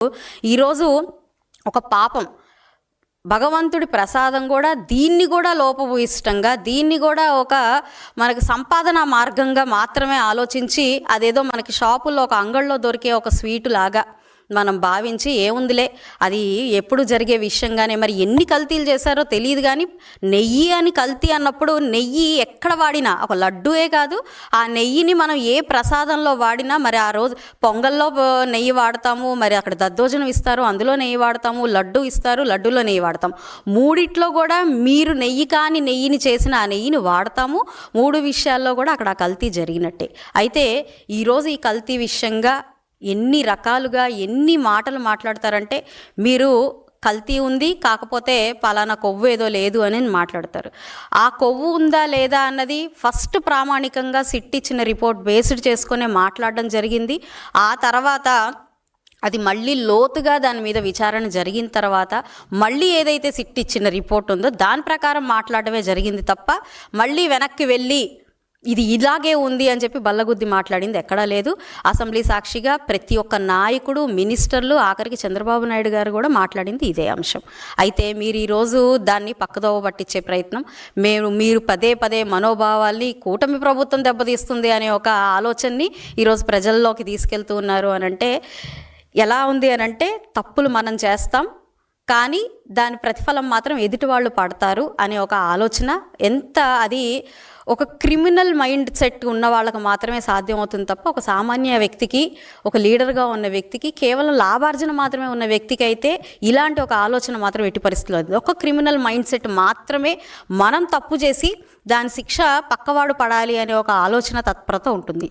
ఈరోజు ఒక పాపం భగవంతుడి ప్రసాదం కూడా దీన్ని కూడా లోపభూయిష్టంగా దీన్ని కూడా ఒక మనకి సంపాదన మార్గంగా మాత్రమే ఆలోచించి అదేదో మనకి షాపుల్లో ఒక అంగళ్ళలో దొరికే ఒక స్వీటు లాగా మనం భావించి ఏముందిలే అది ఎప్పుడు జరిగే విషయంగానే మరి ఎన్ని కల్తీలు చేశారో తెలియదు. కానీ నెయ్యి అని కల్తీ అన్నప్పుడు నెయ్యి ఎక్కడ వాడినా ఒక లడ్డూయే కాదు, ఆ నెయ్యిని మనం ఏ ప్రసాదంలో వాడినా మరి ఆ రోజు పొంగల్లో నెయ్యి వాడతాము, మరి అక్కడ దద్దోజనం ఇస్తారు అందులో నెయ్యి వాడతాము, లడ్డు ఇస్తారు లడ్డూలో నెయ్యి వాడతాం. మూడిట్లో కూడా మీరు నెయ్యి కాని నెయ్యిని చేసిన ఆ నెయ్యిని వాడతాము. మూడు విషయాల్లో కూడా అక్కడ ఆ కల్తీ జరిగినట్టే. అయితే ఈరోజు ఈ కల్తీ విషయంగా ఎన్ని రకాలుగా ఎన్ని మాటలు మాట్లాడతారంటే మీరు కల్తీ ఉంది కాకపోతే పలానా కొవ్వు ఏదో లేదు అని మాట్లాడతారు. ఆ కొవ్వు ఉందా లేదా అన్నది ఫస్ట్ ప్రామాణికంగా సిట్ ఇచ్చిన రిపోర్ట్ బేస్డ్ చేసుకునే మాట్లాడడం జరిగింది. ఆ తర్వాత అది మళ్ళీ లోతుగా దాని మీద విచారణ జరిగిన తర్వాత మళ్ళీ ఏదైతే సిట్ ఇచ్చిన రిపోర్ట్ ఉందో దాని ప్రకారం మాట్లాడమే జరిగింది తప్ప మళ్ళీ వెనక్కి వెళ్ళి ఇది ఇలాగే ఉంది అని చెప్పి బల్లగుద్ది మాట్లాడింది ఎక్కడా లేదు. అసెంబ్లీ సాక్షిగా ప్రతి ఒక్క నాయకుడు, మినిస్టర్లు, ఆఖరికి చంద్రబాబు నాయుడు గారు కూడా మాట్లాడింది ఇదే అంశం. అయితే మీరు ఈరోజు దాన్ని పక్కదోవ పట్టించే ప్రయత్నం, మీరు పదే పదే మనోభావాల్ని కూటమి ప్రభుత్వం దెబ్బతీస్తుంది అనే ఒక ఆలోచనని ఈరోజు ప్రజల్లోకి తీసుకెళ్తూ ఉన్నారు అని అంటే ఎలా ఉంది అని అంటే తప్పులు మనం చేస్తాం కానీ దాని ప్రతిఫలం మాత్రం ఎదుటి వాళ్ళు పడతారు అనే ఒక ఆలోచన ఎంత అది ఒక క్రిమినల్ మైండ్ సెట్ ఉన్న వాళ్ళకి మాత్రమే సాధ్యమవుతుంది తప్ప ఒక సామాన్య వ్యక్తికి, ఒక లీడర్గా ఉన్న వ్యక్తికి, కేవలం లాభార్జన మాత్రమే ఉన్న వ్యక్తికి అయితే ఇలాంటి ఒక ఆలోచన మాత్రం ఎట్టి పరిస్థితుల్లో ఒక క్రిమినల్ మైండ్ సెట్ మాత్రమే మనం తప్పు చేసి దాని శిక్ష పక్కవాడు పడాలి అనే ఒక ఆలోచన తత్పరత ఉంటుంది.